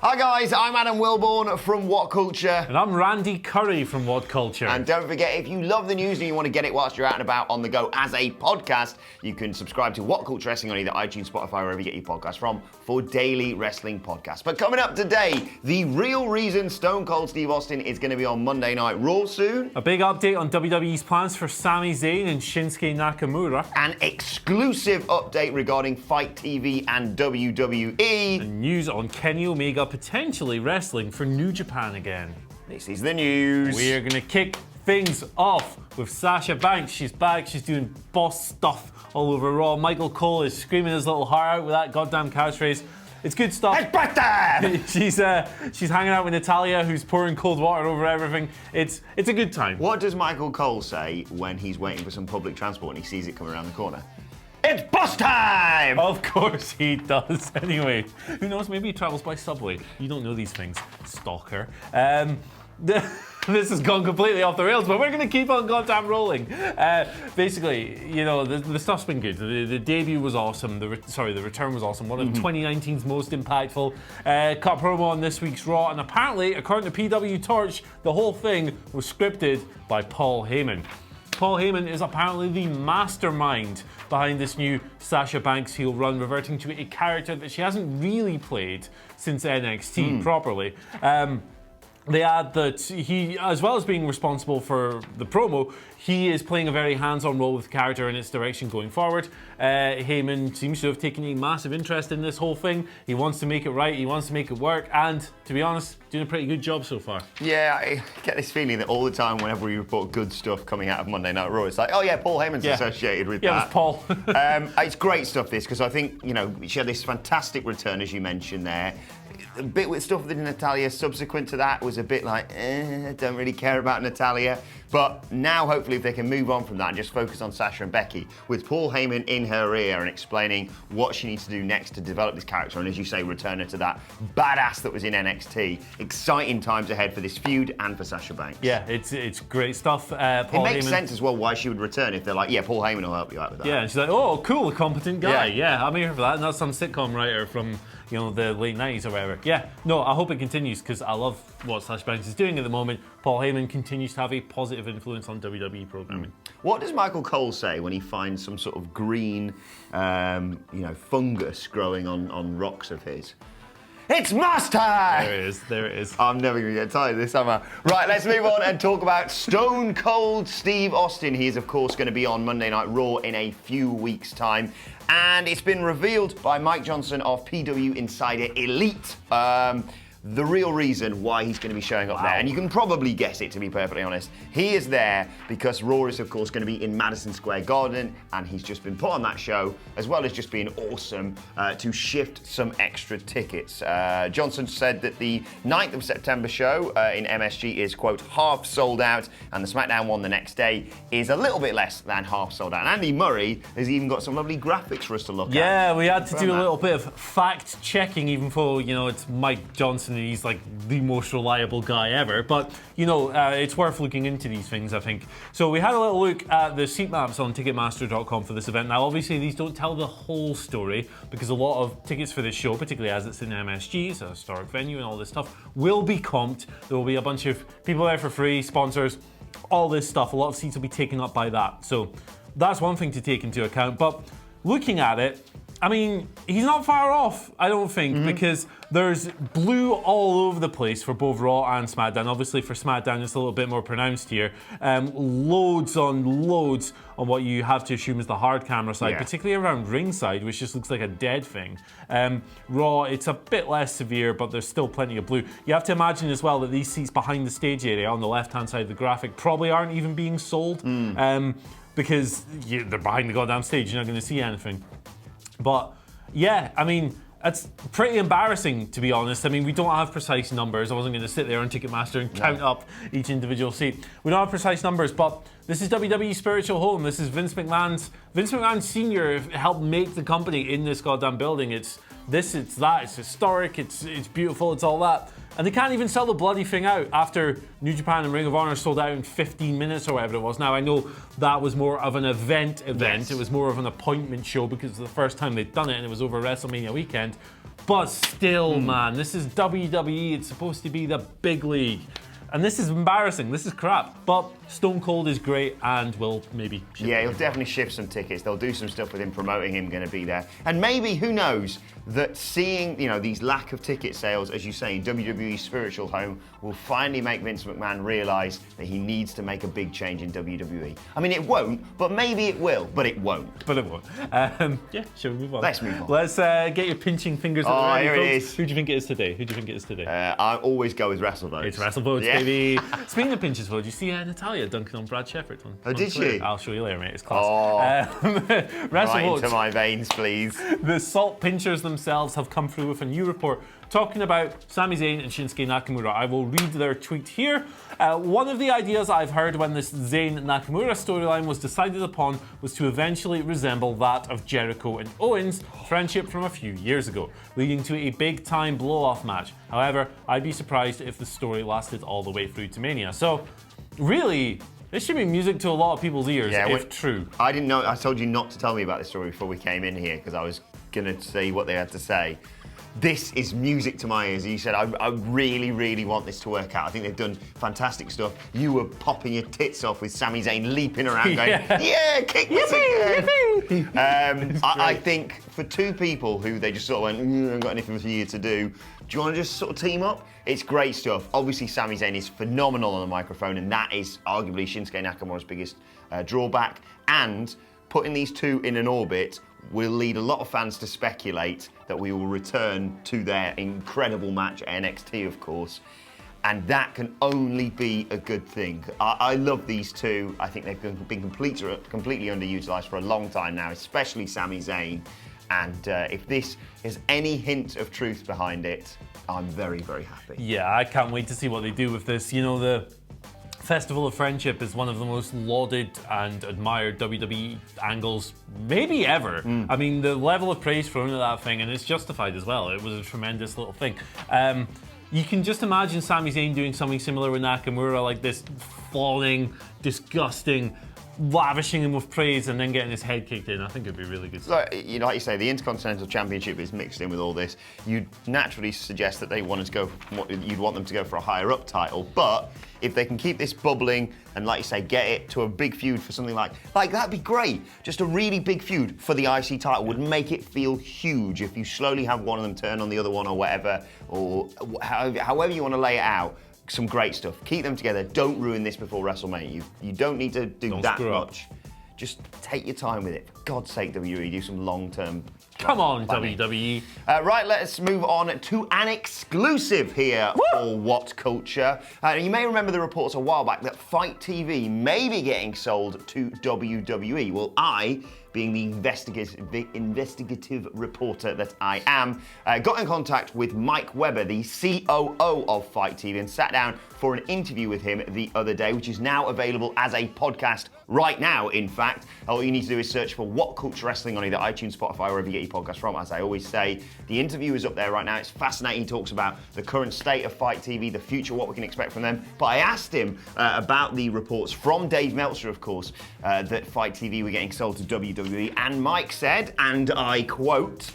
Hi guys, I'm Adam Wilborn from WhatCulture. And I'm Randy Curry from WhatCulture. And don't forget, if you love the news and you want to get it whilst you're out and about on the go as a podcast, you can subscribe to WhatCulture Wrestling on either iTunes, Spotify, wherever you get your podcasts from, for daily wrestling podcasts. But coming up today, the real reason Stone Cold Steve Austin is going to be on Monday Night Raw soon. A big update on WWE's plans for Sami Zayn and Shinsuke Nakamura. An exclusive update regarding FITE TV and WWE. And news on Kenny Omega potentially wrestling for New Japan again. This is the news. We're going to kick things off with Sasha Banks. She's back. She's doing boss stuff all over Raw. Michael Cole is screaming his little heart out with that goddamn catchphrase. It's good stuff. It's birthday! She's hanging out with Natalia, who's pouring cold water over everything. It's a good time. What does Michael Cole say when he's waiting for some public transport and he sees it coming around the corner? It's bus time! Of course he does. Anyway, who knows? Maybe he travels by subway. You don't know these things, stalker. This has gone completely off the rails, but we're going to keep on goddamn rolling. Basically, you know, the stuff's been good. The debut was awesome. The return was awesome. One of 2019's most impactful. Cut promo on this week's Raw, and apparently, according to PW Torch, the whole thing was scripted by Paul Heyman. Paul Heyman is apparently the mastermind behind this new Sasha Banks heel run, reverting to a character that she hasn't really played since NXT properly. They add that he, as well as being responsible for the promo, he is playing a very hands-on role with the character and its direction going forward. Heyman seems to have taken a massive interest in this whole thing. He wants to make it right, he wants to make it work, and to be honest, doing a pretty good job so far. Yeah, I get this feeling that all the time whenever we report good stuff coming out of Monday Night Raw, it's like, oh yeah, Paul Heyman's associated with that. Yeah, it was Paul. It's great stuff, this, because I think, you know, she had this fantastic return, as you mentioned there. A bit with stuff with Natalia subsequent to that was a bit like, don't really care about Natalia. But now, hopefully, if they can move on from that and just focus on Sasha and Becky, with Paul Heyman in her ear and explaining what she needs to do next to develop this character, and as you say, return her to that badass that was in NXT. Exciting times ahead for this feud and for Sasha Banks. Yeah, it's great stuff. Paul it makes Heyman sense as well why she would return if they're like, yeah, Paul Heyman will help you out with that. Yeah, and she's like, oh, cool, a competent guy. Yeah, I'm here for that. And that's some sitcom writer from, you know, the late 90s or whatever. Yeah, no, I hope it continues because I love what Sasha Banks is doing at the moment. Paul Heyman continues to have a positive influence on WWE programming. What does Michael Cole say when he finds some sort of green, fungus growing on rocks of his? It's mass time! There it is. I'm never going to get tired of this, am I? Right, let's move on and talk about Stone Cold Steve Austin. He is, of course, going to be on Monday Night Raw in a few weeks' time. And it's been revealed by Mike Johnson of PW Insider Elite the real reason why he's going to be showing up there. And you can probably guess it, to be perfectly honest. He is there because Raw is, of course, going to be in Madison Square Garden, and he's just been put on that show, as well as just being awesome, to shift some extra tickets. Johnson said that the 9th of September show in MSG is, quote, half sold out, and the SmackDown one the next day is a little bit less than half sold out. And Andy Murray has even got some lovely graphics for us to look at. Yeah, we had to do a little bit of fact-checking, even though, you know, it's Mike Johnson and he's like the most reliable guy ever. But, you know, it's worth looking into these things, I think. So we had a little look at the seat maps on Ticketmaster.com for this event. Now, obviously, these don't tell the whole story because a lot of tickets for this show, particularly as it's in MSG, it's a historic venue and all this stuff, will be comped. There will be a bunch of people there for free, sponsors, all this stuff. A lot of seats will be taken up by that. So that's one thing to take into account. But looking at it, I mean, he's not far off, I don't think, because there's blue all over the place for both Raw and SmackDown. Obviously, for SmackDown, it's a little bit more pronounced here. Loads on what you have to assume is the hard camera side, particularly around ringside, which just looks like a dead thing. Raw, it's a bit less severe, but there's still plenty of blue. You have to imagine as well that these seats behind the stage area on the left-hand side of the graphic probably aren't even being sold because they're behind the goddamn stage. You're not going to see anything. But yeah, I mean, it's pretty embarrassing, to be honest. I mean, we don't have precise numbers. I wasn't going to sit there on Ticketmaster and count up each individual seat. We don't have precise numbers, but this is WWE's spiritual home. This is Vince McMahon Sr. helped make the company in this goddamn building. It's this, it's that, it's historic, it's beautiful, it's all that. And they can't even sell the bloody thing out after New Japan and Ring of Honor sold out in 15 minutes or whatever it was. Now, I know that was more of an event. Yes. It was more of an appointment show because it's the first time they'd done it and it was over WrestleMania weekend. But still, man, this is WWE. It's supposed to be the big league. And this is embarrassing. This is crap. But Stone Cold is great and will maybe shift. Yeah, he'll definitely shift some tickets. They'll do some stuff with him promoting him going to be there. And maybe, who knows, that seeing, you know, these lack of ticket sales, as you say, in WWE's spiritual home, will finally make Vince McMahon realise that he needs to make a big change in WWE. I mean, it won't, but maybe it will, but it won't. But it won't. Yeah, shall we move on? Let's move on. Let's get your pinching fingers at the ready, here it folks. is. Who do you think it is today? Who do you think it is today? I always go with WrestleVotes. It's WrestleVotes, Yeah. baby. Speaking of pinches, though, did you see Natalia dunking on Brad Shepard? Did she? I'll show you later, mate. It's class. Oh. WrestleVotes. Right into my veins, please. The Salt Pinchers themselves have come through with a new report talking about Sami Zayn and Shinsuke Nakamura. I will read their tweet here. One of the ideas I've heard when this Zayn-Nakamura storyline was decided upon was to eventually resemble that of Jericho and Owens' friendship from a few years ago, leading to a big-time blow-off match. However, I'd be surprised if the story lasted all the way through to Mania. So, really, this should be music to a lot of people's ears, if true. I didn't know. I told you not to tell me about this story before we came in here because I was going to see what they had to say. This is music to my ears. You said, I really, really want this to work out. I think they've done fantastic stuff. You were popping your tits off with Sami Zayn leaping around going, yeah, kick this again. I think for two people who they just sort of went, I haven't got anything for you to do, you want to just sort of team up? It's great stuff. Obviously, Sami Zayn is phenomenal on the microphone, and that is arguably Shinsuke Nakamura's biggest drawback. And putting these two in an orbit will lead a lot of fans to speculate that we will return to their incredible match at NXT, of course. And that can only be a good thing. I love these two. I think they've been completely underutilized for a long time now, especially Sami Zayn. And if this is any hint of truth behind it, I'm very, very happy. Yeah, I can't wait to see what they do with this. You know, the Festival of Friendship is one of the most lauded and admired WWE angles maybe ever. I mean, the level of praise thrown at that thing, and it's justified as well. It was a tremendous little thing. You can just imagine Sami Zayn doing something similar with Nakamura, like this fawning, disgusting, lavishing him with praise and then getting his head kicked in. I think it'd be really good. Like you say, the Intercontinental Championship is mixed in with all this. You'd naturally suggest that they wanted to go. You'd want them to go for a higher up title, but if they can keep this bubbling and, like you say, get it to a big feud for something like that'd be great. Just a really big feud for the IC title would make it feel huge. If you slowly have one of them turn on the other one or whatever, or however you want to lay it out. Some great stuff. Keep them together. Don't ruin this before WrestleMania. You don't need to do that much. Just take your time with it. For God's sake, WWE, do some long-term. Come on, planning. WWE. Right, let's move on to an exclusive here for WhatCulture. You may remember the reports a while back that FITE TV may be getting sold to WWE. Well, I, being the investigative reporter that I am, got in contact with Mike Webber, the COO of FITE TV, and sat down for an interview with him the other day, which is now available as a podcast right now, in fact. All you need to do is search for WhatCulture Wrestling on either iTunes, Spotify, wherever you get your podcast from. As I always say, the interview is up there right now. It's fascinating. He talks about the current state of FITE TV, the future, what we can expect from them. But I asked him about the reports from Dave Meltzer, of course, that FITE TV were getting sold to WWE. And Mike said, and I quote,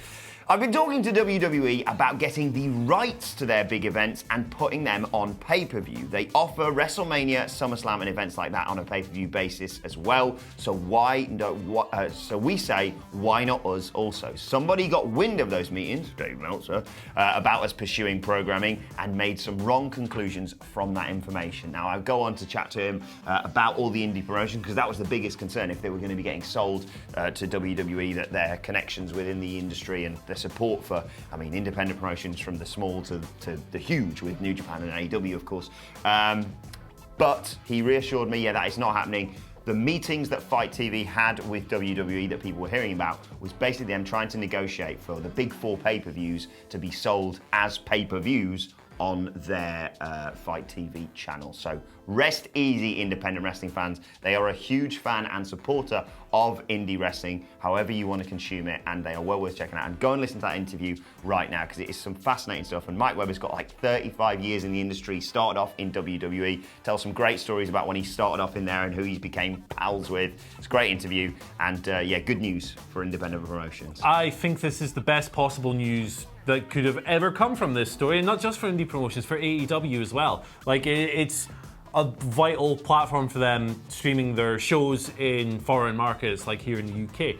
I've been talking to WWE about getting the rights to their big events and putting them on pay-per-view. They offer WrestleMania, SummerSlam, and events like that on a pay-per-view basis as well. So so we say, why not us also? Somebody got wind of those meetings, Dave Meltzer, about us pursuing programming and made some wrong conclusions from that information. Now, I go on to chat to him about all the indie promotions because that was the biggest concern if they were going to be getting sold to WWE, that their connections within the industry and the support for, independent promotions from the small to the huge with New Japan and AEW, of course. But he reassured me, that is not happening. The meetings that FITE TV had with WWE that people were hearing about was basically them trying to negotiate for the big four pay-per-views to be sold as pay-per-views on their FITE TV channel. So rest easy, independent wrestling fans. They are a huge fan and supporter of indie wrestling, however you want to consume it, and they are well worth checking out. And go and listen to that interview right now because it is some fascinating stuff. And Mike Webber's got like 35 years in the industry, started off in WWE, tells some great stories about when he started off in there and who he became pals with. It's a great interview, and good news for independent promotions. I think this is the best possible news that could have ever come from this story, and not just for indie promotions, for AEW as well. Like, it's a vital platform for them, streaming their shows in foreign markets, like here in the UK,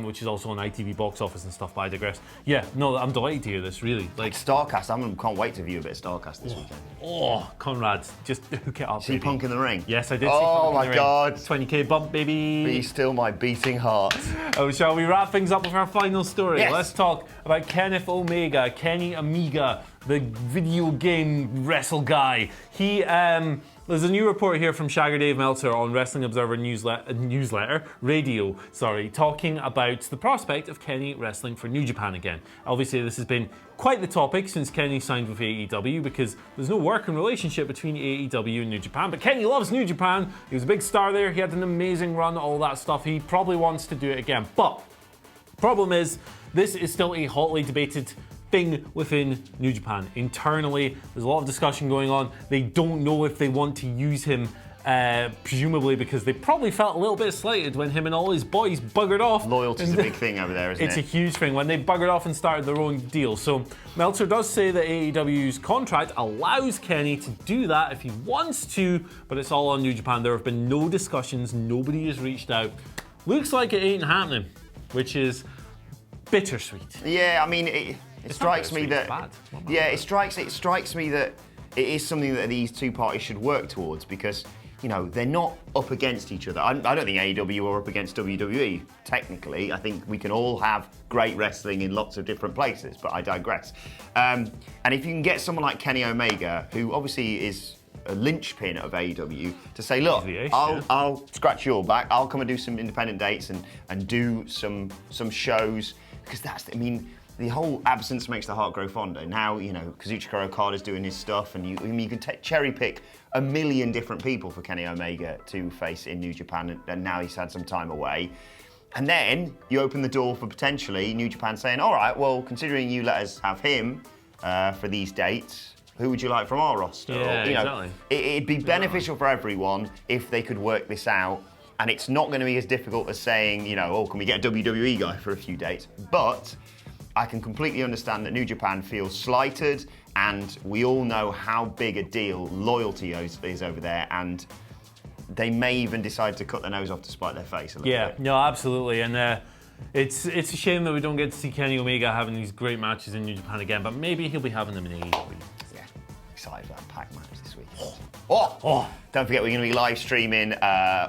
which is also on ITV box office and stuff, but I digress. Yeah, no, I'm delighted to hear this, really. Like Starcast, I can't wait to view a bit of Starcast this weekend. Oh, Conrad, just hook it up, See baby. Punk in the ring? Yes, I did see Oh Punk in the my God. ring. 20k bump, baby. Be still my beating heart. Oh, shall we wrap things up with our final story? Yes. Let's talk about Kenneth Omega, Kenny Omega, the video game wrestle guy. There's a new report here from Shagger Dave Meltzer on Wrestling Observer Radio, talking about the prospect of Kenny wrestling for New Japan again. Obviously, this has been quite the topic since Kenny signed with AEW, because there's no working relationship between AEW and New Japan. But Kenny loves New Japan. He was a big star there. He had an amazing run, all that stuff. He probably wants to do it again. But problem is, this is still a hotly debated thing within New Japan. Internally, there's a lot of discussion going on. They don't know if they want to use him, presumably because they probably felt a little bit slighted when him and all his boys buggered off. Loyalty's a big thing over there, isn't it? It's a huge thing when they buggered off and started their own deal. So Meltzer does say that AEW's contract allows Kenny to do that if he wants to, but it's all on New Japan. There have been no discussions. Nobody has reached out. Looks like it ain't happening, which is bittersweet. Yeah, I mean, it strikes me that it strikes me that it is something that these two parties should work towards, because they're not up against each other. I don't think AEW are up against WWE technically. I think we can all have great wrestling in lots of different places, but I digress. And if you can get someone like Kenny Omega, who obviously is a linchpin of AEW, to say, look, I'll scratch your back. I'll come and do some independent dates and do some shows, because the whole absence makes the heart grow fonder. Now, Kazuchika Okada's doing his stuff, and you can cherry pick a million different people for Kenny Omega to face in New Japan, and now he's had some time away. And then you open the door for potentially New Japan saying, all right, well, considering you let us have him for these dates, who would you like from our roster? Yeah, exactly. It'd be beneficial for everyone if they could work this out. And it's not going to be as difficult as saying, can we get a WWE guy for a few dates? But I can completely understand that New Japan feels slighted, and we all know how big a deal loyalty is over there, and they may even decide to cut their nose off to spite their face a little bit. No, absolutely. And it's a shame that we don't get to see Kenny Omega having these great matches in New Japan again, but maybe he'll be having them in AEW. Yeah, excited for that Pac match this week. Don't forget, we're going to be live streaming,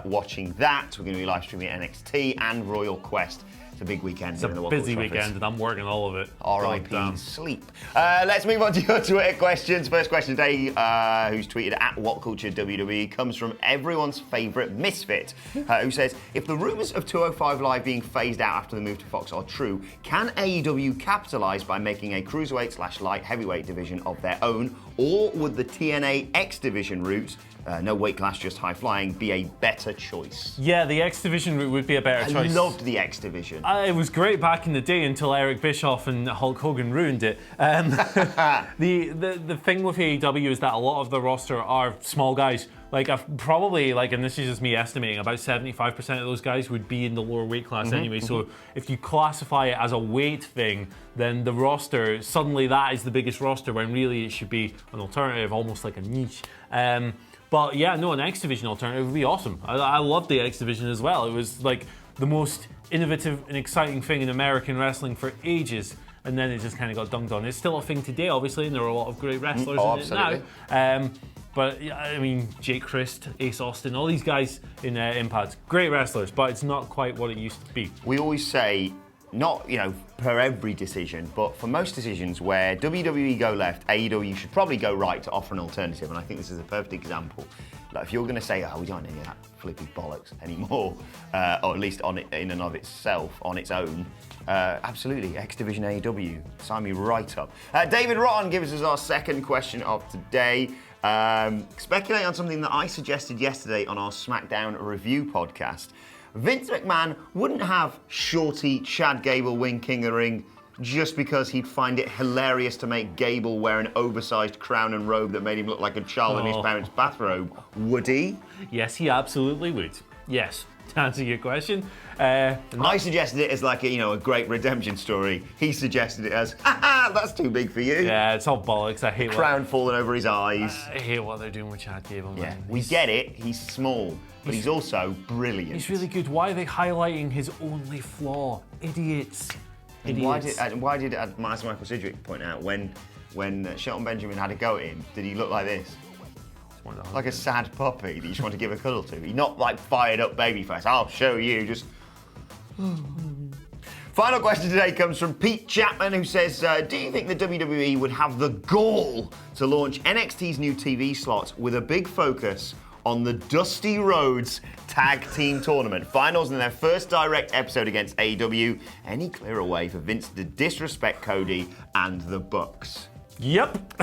watching that. We're going to be live streaming NXT and Royal Quest. It's a big weekend. It's a busy weekend, and I'm working all of it. R.I.P. sleep. Let's move on to your Twitter questions. First question today, who's tweeted at WhatCulture WWE, comes from everyone's favourite Misfit, who says, if the rumours of 205 Live being phased out after the move to Fox are true, can AEW capitalise by making a cruiserweight/light heavyweight division of their own, or would the TNA X division route, no weight class, just high flying, be a better choice? Yeah, the X division route would be a better choice. I loved the X division. It was great back in the day until Eric Bischoff and Hulk Hogan ruined it. The thing with AEW is that a lot of the roster are small guys. Like, I've probably, and this is just me estimating, about 75% of those guys would be in the lower weight class anyway. So if you classify it as a weight thing, then the roster, suddenly that is the biggest roster, when really it should be an alternative, almost like a niche. But yeah, no, an X Division alternative would be awesome. I loved the X Division as well. It was like the most innovative and exciting thing in American wrestling for ages. And then it just kind of got dunked on. It's still a thing today, obviously, and there are a lot of great wrestlers in it now. But I mean, Jake Christ, Ace Austin, all these guys in Impact, great wrestlers, but it's not quite what it used to be. We always say, not per every decision, but for most decisions where WWE go left, AEW should probably go right to offer an alternative, and I think this is a perfect example. Like, if you're going to say, we don't need that flippy bollocks anymore, or at least in and of itself, on its own, absolutely, X Division AEW, sign me right up. David Rotten gives us our second question of today. Speculate on something that I suggested yesterday on our SmackDown review podcast. Vince McMahon wouldn't have Shorty Chad Gable win King of the Ring just because he'd find it hilarious to make Gable wear an oversized crown and robe that made him look like a child in his parents' bathrobe, would he? Yes, he absolutely would. Yes, to answer your question. I suggested it as like a great redemption story. He suggested it as, haha, that's too big for you. Yeah, it's all bollocks. I hate Crown falling over his eyes. I hate what they're doing with Chad Gable, man. Yeah, we get it. He's small, but he's also brilliant. He's really good. Why are they highlighting his only flaw? Idiots. And why did Michael Sidgwick point out when Shelton Benjamin had a go at him, did he look like this? Like a sad puppy that you just want to give a cuddle to. He's not like fired up babyface. I'll show you, just... Final question today comes from Pete Chapman, who says, do you think the WWE would have the gall to launch NXT's new TV slot with a big focus on the Dusty Rhodes Tag Team Tournament finals in their first direct episode against AEW? Any clearer way for Vince to disrespect Cody and the Bucks? Yep.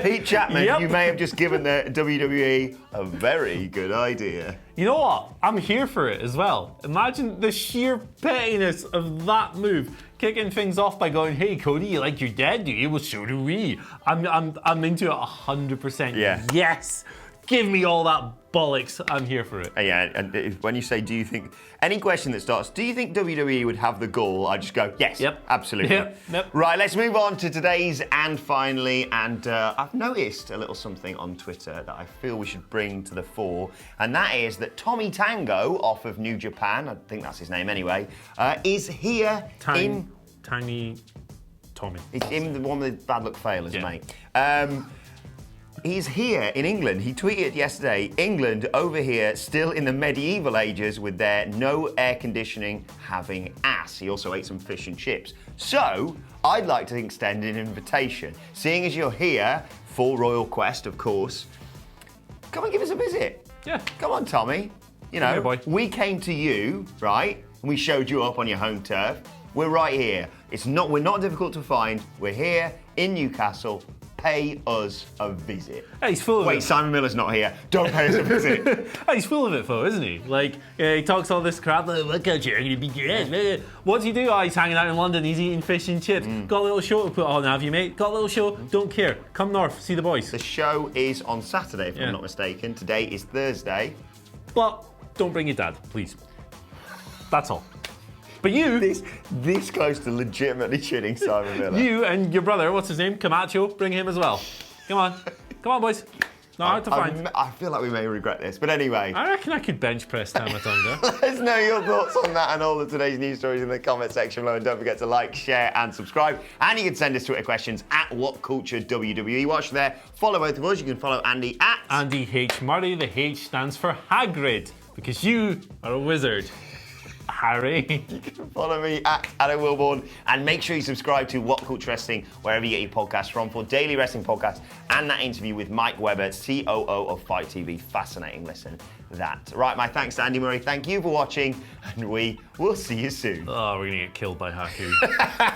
Pete Chapman, Yep. you may have just given the WWE a very good idea. You know what? I'm here for it as well. Imagine the sheer pettiness of that move. Kicking things off by going, hey, Cody, you like your dad, do you? Well, so do we. I'm into it 100%. Yeah. Yes. Give me all that bollocks. I'm here for it. Yeah, and when you say, do you think, any question that starts, do you think WWE would have the gall? I just go, yes, Yep. absolutely. Yep. Right, let's move on to today's and finally, and I've noticed a little something on Twitter that I feel we should bring to the fore, and that is that Tommy Tango, off of New Japan, I think that's his name anyway, is here Tiny Tommy. He's in the one with the bad luck failures, Yeah. mate. He's here in England. He tweeted yesterday, England over here still in the medieval ages with their no air conditioning having ass. He also ate some fish and chips. So, I'd like to extend an invitation. Seeing as you're here for Royal Quest, of course, come and give us a visit. Yeah. Come on, Tommy. You know, Here, boy. we came to you, right? And we showed you up on your home turf. We're right here. We're not difficult to find. We're here in Newcastle. Pay us a visit. Hey, he's full of Wait, it. Simon Miller's not here. Don't pay us a visit. Hey, he's full of it, though, isn't he? Like, he talks all this crap, like, WhatCulture, I'm gonna be great. What's he do? Oh, he's hanging out in London, he's eating fish and chips. Got a little show to put on, have you, mate? Got a little show? Don't care. Come north, see the boys. The show is on Saturday, if Yeah. I'm not mistaken. Today is Thursday. But don't bring your dad, please. That's all. But you, This close to legitimately shitting Simon Miller. you and your brother, what's his name? Camacho, bring him as well. Come on, boys. No, hard to find. I feel like we may regret this, but anyway. I reckon I could bench press Tamatonga. Let us know your thoughts on that and all of today's news stories in the comment section below. And don't forget to like, share, and subscribe. And you can send us Twitter questions at WhatCultureWWE. Watch there. Follow both of us. You can follow Andy at Andy H. Murray. The H stands for Hagrid, because you are a wizard. Harry. Follow me at Adam Wilborn, and make sure you subscribe to What Culture Wrestling wherever you get your podcasts from for daily wrestling podcasts and that interview with Mike Webber, COO of FITE TV. Fascinating listen, that. Right, my thanks to Andy Murray. Thank you for watching, and we will see you soon. Oh, we're gonna get killed by Haku.